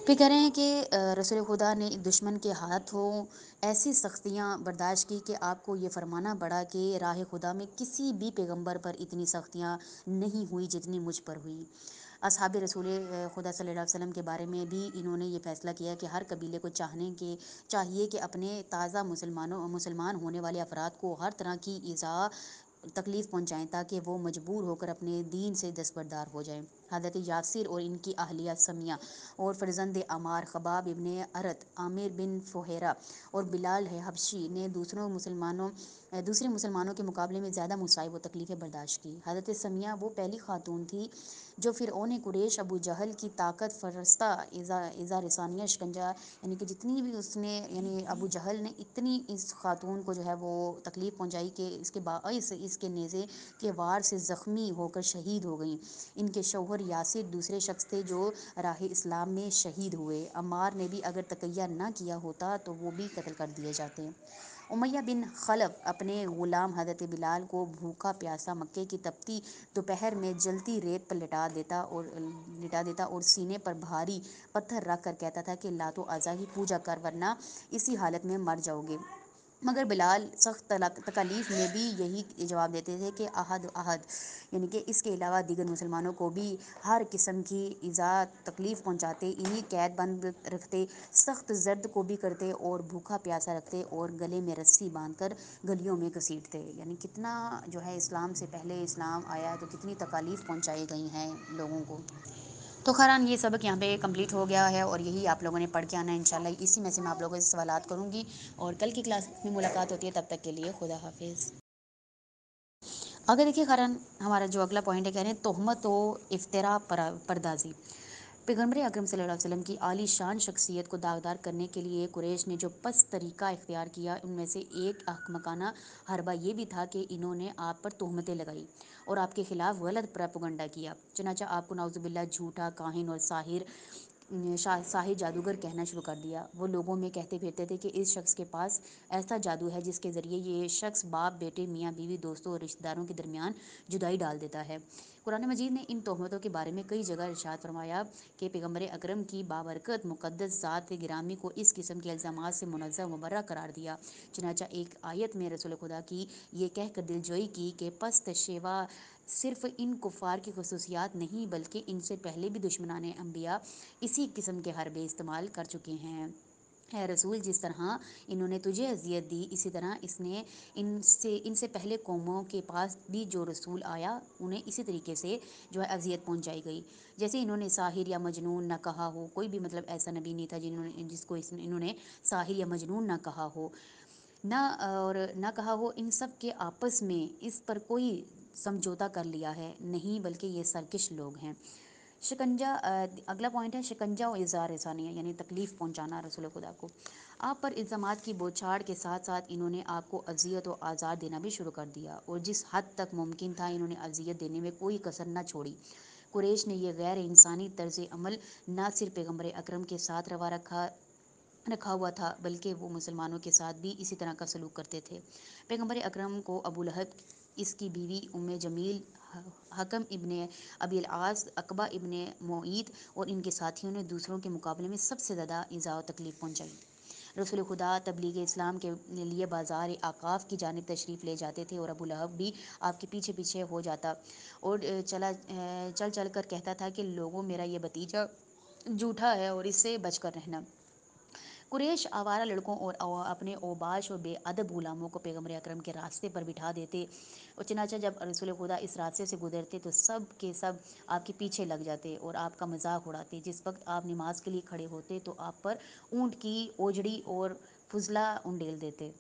پھر کہہ رہے ہیں کہ رسول خدا نے دشمن کے ہاتھوں ایسی سختیاں برداشت کی کہ آپ کو یہ فرمانا پڑا کہ راہ خدا میں کسی بھی پیغمبر پر اتنی سختیاں نہیں ہوئی جتنی مجھ پر ہوئی۔ اصحاب رسول خدا صلی اللہ علیہ وسلم کے بارے میں بھی انہوں نے یہ فیصلہ کیا کہ ہر قبیلے کو چاہیے کہ اپنے تازہ مسلمان ہونے والے افراد کو ہر طرح کی ایذا تکلیف پہنچائیں تاکہ وہ مجبور ہو کر اپنے دین سے دستبردار ہو جائیں۔ حضرت یاسر اور ان کی اہلیہ سمیہ اور فرزند عمار، خباب ابن ارت، عامر بن فہیرہ اور بلال حبشی نے دوسرے مسلمانوں کے مقابلے میں زیادہ مصائب و تکلیفیں برداشت کی۔ حضرت سمیہ وہ پہلی خاتون تھی جو فرعون قریش ابو جہل کی طاقت فرستہ ایذا رسانیہ شکنجہ، یعنی کہ جتنی بھی اس نے، یعنی ابو جہل نے اتنی اس خاتون کو جو ہے وہ تکلیف پہنچائی کہ اس کے باعث اس کے نیزے کے وار سے زخمی ہو کر شہید ہو گئیں۔ ان کے شوہر یاسر دوسرے شخص تھے جو راہ اسلام میں شہید ہوئے۔ عمار نے بھی اگر تقیہ نہ کیا ہوتا تو وہ بھی قتل کر دیے جاتے۔ امیہ بن خلف اپنے غلام حضرت بلال کو بھوکا پیاسا مکے کی تپتی دوپہر میں جلتی ریت پر لٹا دیتا اور سینے پر بھاری پتھر رکھ کر کہتا تھا کہ لات و عزا کی پوجا کر ورنہ اسی حالت میں مر جاؤ گے۔ مگر بلال سخت تکالیف میں بھی یہی جواب دیتے تھے کہ احد احد، یعنی کہ اس کے علاوہ دیگر مسلمانوں کو بھی ہر قسم کی ایذا تکلیف پہنچاتے، انہیں قید بند رکھتے، سخت زرد کو بھی کرتے اور بھوکا پیاسا رکھتے اور گلے میں رسی باندھ کر گلیوں میں گھسیٹتے۔ یعنی کتنا جو ہے اسلام سے پہلے اسلام آیا تو کتنی تکالیف پہنچائی گئی ہیں لوگوں کو۔ تو خیران یہ سبق یہاں پہ کمپلیٹ ہو گیا ہے اور یہی آپ لوگوں نے پڑھ کے آنا ہے انشاءاللہ۔ اسی میں سے میں آپ لوگوں سے سوالات کروں گی اور کل کی کلاس میں ملاقات ہوتی ہے، تب تک کے لیے خدا حافظ۔ آگے دیکھیے خیران، ہمارا جو اگلا پوائنٹ ہے، کہہ رہے ہیں تہمت و افتراء پردازی۔ پیغمبر اکرم صلی اللہ علیہ وسلم کی عالی شان شخصیت کو داغدار کرنے کے لیے قریش نے جو پست طریقہ اختیار کیا، ان میں سے ایک احمقانہ حربہ یہ بھی تھا کہ انہوں نے آپ پر تہمتیں لگائی اور آپ کے خلاف غلط پروپیگنڈا کیا۔ چنانچہ آپ کو نعوذ باللہ جھوٹا کاہن اور ساحر جادوگر کہنا شروع کر دیا۔ وہ لوگوں میں کہتے پھرتے تھے کہ اس شخص کے پاس ایسا جادو ہے جس کے ذریعے یہ شخص باپ بیٹے، میاں بیوی، دوستوں اور رشتہ داروں کے درمیان جدائی ڈال دیتا ہے۔ قرآن مجید نے ان تہمتوں کے بارے میں کئی جگہ ارشاد فرمایا کہ پیغمبر اکرم کی بابرکت مقدس ذات گرامی کو اس قسم کے الزامات سے منزہ و مبرہ قرار دیا۔ چنانچہ ایک آیت میں رسول خدا کی یہ کہہ کر دلجوئی کی کہ پست شیوا صرف ان کفار کی خصوصیات نہیں بلکہ ان سے پہلے بھی دشمنان انبیاء اسی قسم کے حربے استعمال کر چکے ہیں۔ اے رسول، جس طرح انہوں نے تجھے اذیت دی، اسی طرح اس نے ان سے پہلے قوموں کے پاس بھی جو رسول آیا انہیں اسی طریقے سے جو ہے اذیت پہنچائی گئی۔ جیسے انہوں نے ساحر یا مجنون نہ کہا ہو، کوئی بھی مطلب ایسا نبی نہیں تھا جس کو انہوں نے ساحر یا مجنون نہ کہا ہو، نہ کہا ہو۔ ان سب کے آپس میں اس پر کوئی سمجھوتا کر لیا ہے نہیں، بلکہ یہ سرکش لوگ ہیں۔ شکنجہ، اگلا پوائنٹ ہے شکنجہ و اظہار ثانیہ، یعنی تکلیف پہنچانا رسول خدا کو۔ آپ پر الزامات کی بوچھاڑ کے ساتھ ساتھ انہوں نے آپ کو اذیت و آزار دینا بھی شروع کر دیا اور جس حد تک ممکن تھا انہوں نے اذیت دینے میں کوئی کسر نہ چھوڑی۔ قریش نے یہ غیر انسانی طرز عمل نہ صرف پیغمبر اکرم کے ساتھ روا رکھا ہوا تھا بلکہ وہ مسلمانوں کے ساتھ بھی اسی طرح کا سلوک کرتے تھے۔ پیغمبر اکرم کو ابو لہب، اس کی بیوی ام جمیل، حکم ابن ابی العاص، عقبہ ابن معیط اور ان کے ساتھیوں نے دوسروں کے مقابلے میں سب سے زیادہ ایذا و تکلیف پہنچائی۔ رسول خدا تبلیغ اسلام کے لیے بازار آقاف کی جانب تشریف لے جاتے تھے اور ابو لہب بھی آپ کے پیچھے پیچھے ہو جاتا اور چل کر کہتا تھا کہ لوگوں، میرا یہ بھتیجا جھوٹا ہے اور اس سے بچ کر رہنا۔ قریش آوارہ لڑکوں اور اپنے اوباش اور بے ادب غلاموں کو پیغمبر اکرم کے راستے پر بٹھا دیتے اور چنانچہ جب رسول خدا اس راستے سے گزرتے تو سب کے سب آپ کے پیچھے لگ جاتے اور آپ کا مذاق اڑاتے۔ جس وقت آپ نماز کے لیے کھڑے ہوتے تو آپ پر اونٹ کی اوجڑی اور فضلہ انڈیل دیتے۔